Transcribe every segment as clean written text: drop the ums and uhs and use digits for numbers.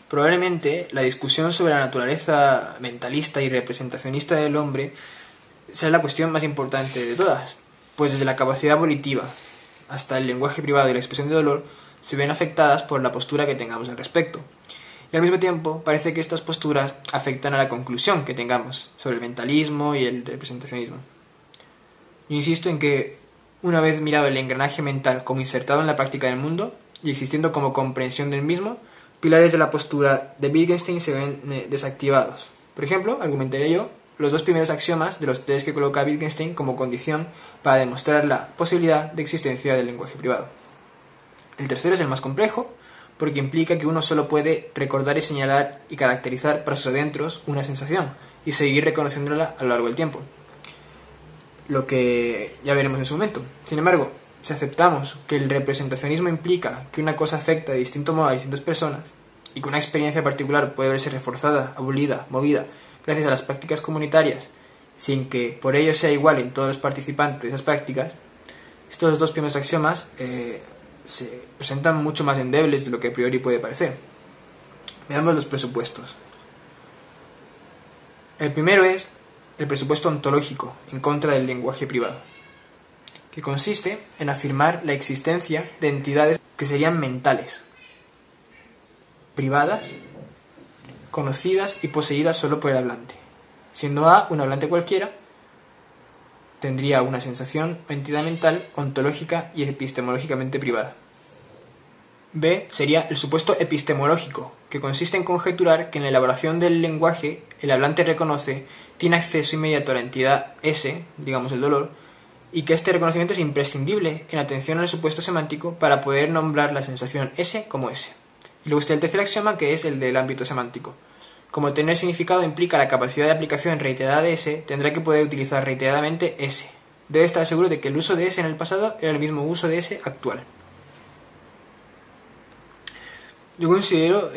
Probablemente la discusión sobre la naturaleza mentalista y representacionista del hombre sea la cuestión más importante de todas, pues desde la capacidad volitiva hasta el lenguaje privado y la expresión de dolor se ven afectadas por la postura que tengamos al respecto. Y al mismo tiempo parece que estas posturas afectan a la conclusión que tengamos sobre el mentalismo y el representacionismo. Yo insisto en que, una vez mirado el engranaje mental como insertado en la práctica del mundo y existiendo como comprensión del mismo, pilares de la postura de Wittgenstein se ven desactivados. Por ejemplo, argumentaría yo los dos primeros axiomas de los tres que coloca Wittgenstein como condición para demostrar la posibilidad de existencia del lenguaje privado. El tercero es el más complejo, porque implica que uno solo puede recordar y señalar y caracterizar para sus adentros una sensación y seguir reconociéndola a lo largo del tiempo, lo que ya veremos en su momento. Sin embargo, si aceptamos que el representacionismo implica que una cosa afecta de distinto modo a distintas personas y que una experiencia particular puede verse reforzada, abolida, movida gracias a las prácticas comunitarias sin que por ello sea igual en todos los participantes de esas prácticas, estos dos primeros axiomas se presentan mucho más endebles de lo que a priori puede parecer. Veamos los presupuestos. El primero es el presupuesto ontológico en contra del lenguaje privado, que consiste en afirmar la existencia de entidades que serían mentales, privadas, conocidas y poseídas solo por el hablante. Siendo A un hablante cualquiera, tendría una sensación o entidad mental ontológica y epistemológicamente privada. B sería el supuesto epistemológico, que consiste en conjeturar que en la elaboración del lenguaje el hablante reconoce, tiene acceso inmediato a la entidad S, digamos el dolor, y que este reconocimiento es imprescindible en atención al supuesto semántico para poder nombrar la sensación S como S. Y luego está el tercer axioma, que es el del ámbito semántico. Como tener significado implica la capacidad de aplicación reiterada de S, tendrá que poder utilizar reiteradamente S. Debe estar seguro de que el uso de S en el pasado era el mismo uso de S actual. Yo considero,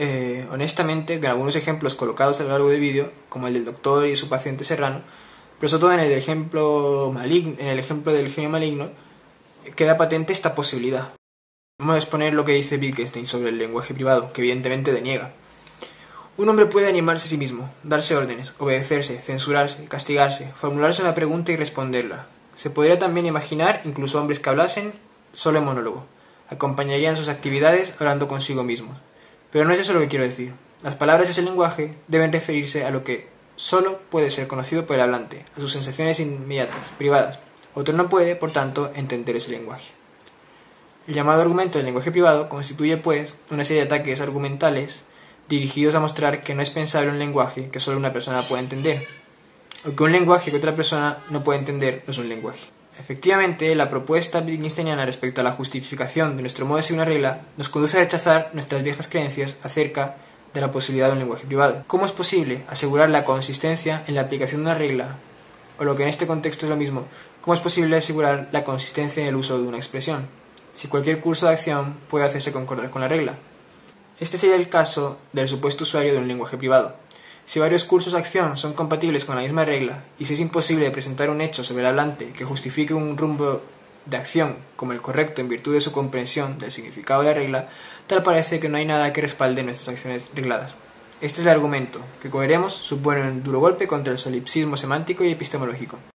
honestamente, que en algunos ejemplos colocados a lo largo del vídeo, como el del doctor y su paciente Serrano, pero sobre todo en el ejemplo del genio maligno, queda patente esta posibilidad. Vamos a exponer lo que dice Wittgenstein sobre el lenguaje privado, que evidentemente deniega. Un hombre puede animarse a sí mismo, darse órdenes, obedecerse, censurarse, castigarse, formularse una pregunta y responderla. Se podría también imaginar incluso hombres que hablasen solo en monólogo. Acompañarían sus actividades hablando consigo mismos. Pero no es eso lo que quiero decir. Las palabras de ese lenguaje deben referirse a lo que solo puede ser conocido por el hablante, a sus sensaciones inmediatas, privadas. Otro no puede, por tanto, entender ese lenguaje. El llamado argumento del lenguaje privado constituye, pues, una serie de ataques argumentales dirigidos a mostrar que no es pensable un lenguaje que solo una persona puede entender, o que un lenguaje que otra persona no puede entender no es un lenguaje. Efectivamente, la propuesta wittgensteiniana respecto a la justificación de nuestro modo de seguir una regla nos conduce a rechazar nuestras viejas creencias acerca de la posibilidad de un lenguaje privado. ¿Cómo es posible asegurar la consistencia en la aplicación de una regla? O lo que en este contexto es lo mismo, ¿cómo es posible asegurar la consistencia en el uso de una expresión, si cualquier curso de acción puede hacerse concordar con la regla? Este sería el caso del supuesto usuario de un lenguaje privado. Si varios cursos de acción son compatibles con la misma regla, y si es imposible presentar un hecho sobre el hablante que justifique un rumbo de acción como el correcto en virtud de su comprensión del significado de la regla, tal parece que no hay nada que respalde nuestras acciones regladas. Este es el argumento, que como veremos supone un duro golpe contra el solipsismo semántico y epistemológico.